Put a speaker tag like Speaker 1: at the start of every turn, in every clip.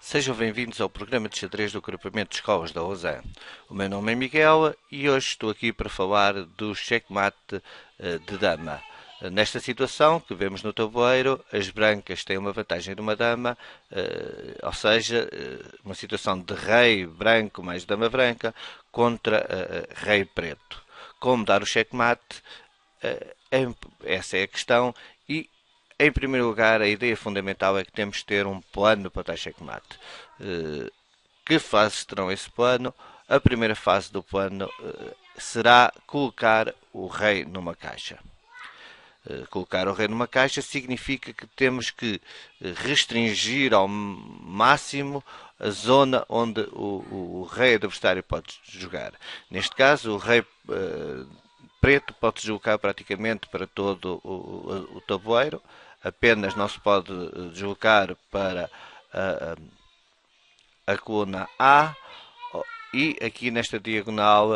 Speaker 1: Sejam bem-vindos ao programa de xadrez do agrupamento de escolas da OSAN. O meu nome é Miguel e hoje estou aqui para falar do checkmate de dama. Nesta situação que vemos no tabuleiro, as brancas têm uma vantagem de uma dama, ou seja, uma situação de rei branco mais dama branca contra rei preto. Como dar o checkmate? Essa é a questão e em primeiro lugar, a ideia fundamental é que temos de ter um plano para dar checkmate. Que fases terão esse plano? A primeira fase do plano será colocar o rei numa caixa. Colocar o rei numa caixa significa que temos que restringir ao máximo a zona onde o rei adversário pode jogar. Neste caso, o rei preto pode deslocar praticamente para todo o tabuleiro, apenas não se pode deslocar para a coluna A e aqui nesta diagonal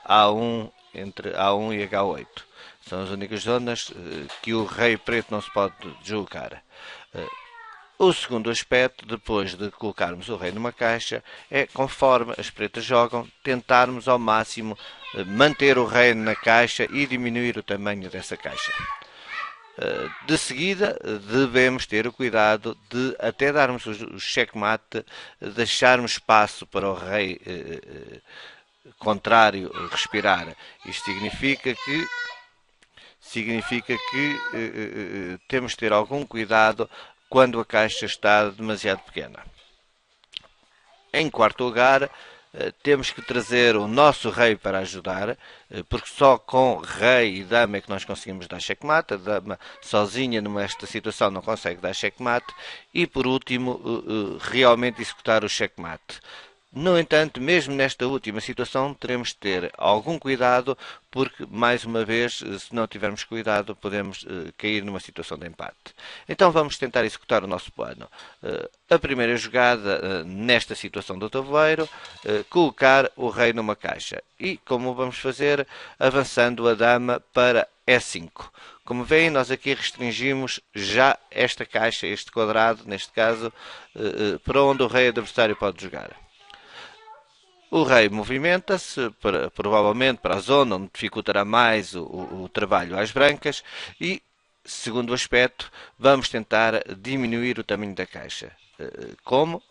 Speaker 1: A1 entre A1 e H8. São as únicas zonas que o rei preto não se pode deslocar. O segundo aspecto, depois de colocarmos o rei numa caixa, é, conforme as pretas jogam, tentarmos ao máximo manter o rei na caixa e diminuir o tamanho dessa caixa. De seguida, devemos ter o cuidado de, até darmos o checkmate, deixarmos espaço para o rei contrário respirar. Isto significa que temos de ter algum cuidado quando a caixa está demasiado pequena. Em quarto lugar, temos que trazer o nosso rei para ajudar, porque só com rei e dama é que nós conseguimos dar checkmate. A dama sozinha nesta situação não consegue dar checkmate. E por último, realmente executar o checkmate. No entanto, mesmo nesta última situação, teremos de ter algum cuidado, porque, mais uma vez, se não tivermos cuidado, podemos cair numa situação de empate. Então vamos tentar executar o nosso plano. A primeira jogada, nesta situação do tabuleiro, colocar o rei numa caixa. E como vamos fazer? Avançando a dama para E5. Como veem, nós aqui restringimos já esta caixa, este quadrado, neste caso, para onde o rei adversário pode jogar. O rei movimenta-se, provavelmente para a zona onde dificultará mais o trabalho às brancas e, segundo aspecto, vamos tentar diminuir o tamanho da caixa. Como?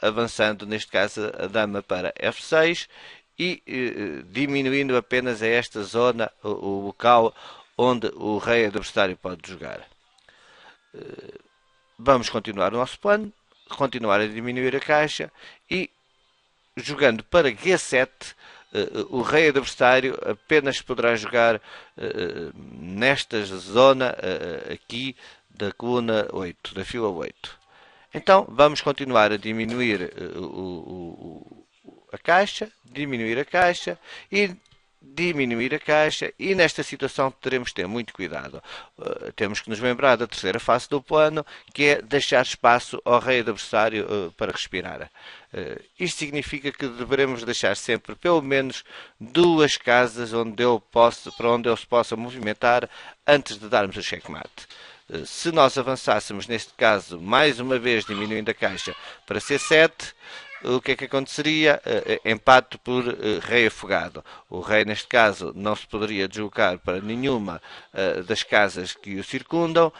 Speaker 1: Avançando, neste caso, a dama para F6 e diminuindo apenas a esta zona, o local onde o rei adversário pode jogar. Vamos continuar o nosso plano, continuar a diminuir a caixa e jogando para G7, o rei adversário apenas poderá jogar nesta zona aqui da coluna 8, da fila 8. Então vamos continuar a diminuir a caixa, e nesta situação teremos de ter muito cuidado. Temos que nos lembrar da terceira fase do plano, que é deixar espaço ao rei adversário para respirar. Isto significa que deveremos deixar sempre pelo menos duas casas para onde ele se possa movimentar antes de darmos o checkmate. Se nós avançássemos, neste caso, mais uma vez diminuindo a caixa para C7, o que é que aconteceria? Empate por rei afogado. O rei, neste caso, não se poderia deslocar para nenhuma das casas que o circundam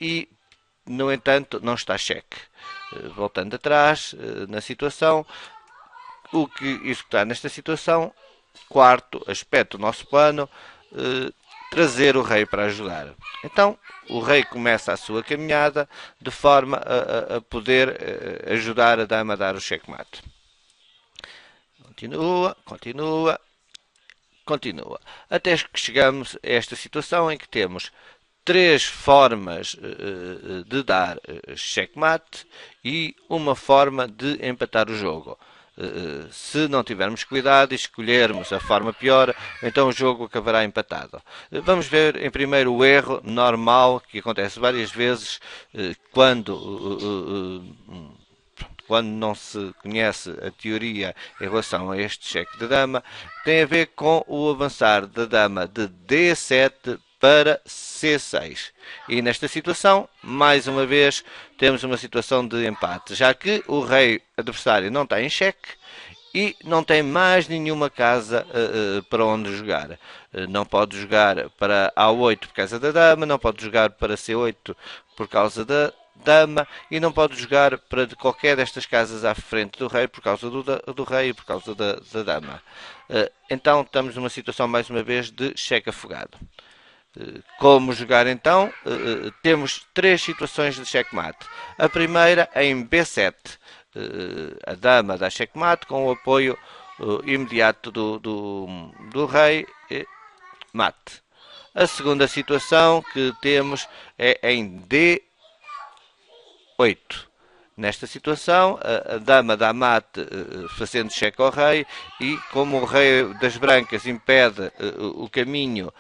Speaker 1: e, no entanto, não está cheque. Voltando atrás na situação, o que executar nesta situação? Quarto aspecto do nosso plano, trazer o rei para ajudar. Então, o rei começa a sua caminhada de forma a poder ajudar a dama a dar o checkmate. Continua. Até que chegamos a esta situação em que temos três formas de dar checkmate e uma forma de empatar o jogo. Se não tivermos cuidado e escolhermos a forma pior, então o jogo acabará empatado. Vamos ver em primeiro o erro normal que acontece várias vezes quando não se conhece a teoria em relação a este cheque de dama. Tem a ver com o avançar da dama de D7 para C6. E nesta situação, mais uma vez, temos uma situação de empate, já que o rei adversário não está em xeque e não tem mais nenhuma casa para onde jogar. Não pode jogar para A8 por causa da dama, não pode jogar para C8 por causa da dama e não pode jogar para qualquer destas casas à frente do rei por causa do rei e por causa da dama. Então estamos numa situação mais uma vez de cheque afogado. Como jogar então? Temos três situações de checkmate. A primeira em B7. A dama dá checkmate com o apoio imediato do rei. Mate. A segunda situação que temos é em D8. Nesta situação, a dama dá mate fazendo cheque ao rei e como o rei das brancas impede o caminho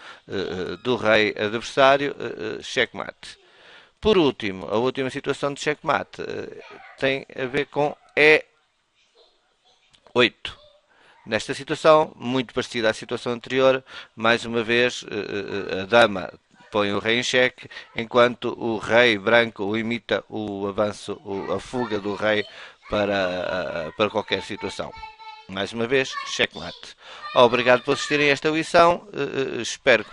Speaker 1: do rei adversário, checkmate. Por último, a última situação de checkmate tem a ver com E8. Nesta situação, muito parecida à situação anterior, mais uma vez a dama põe o rei em xeque, enquanto o rei branco imita o avanço, a fuga do rei para qualquer situação. Mais uma vez, checkmate. Obrigado por assistirem a esta lição. Espero que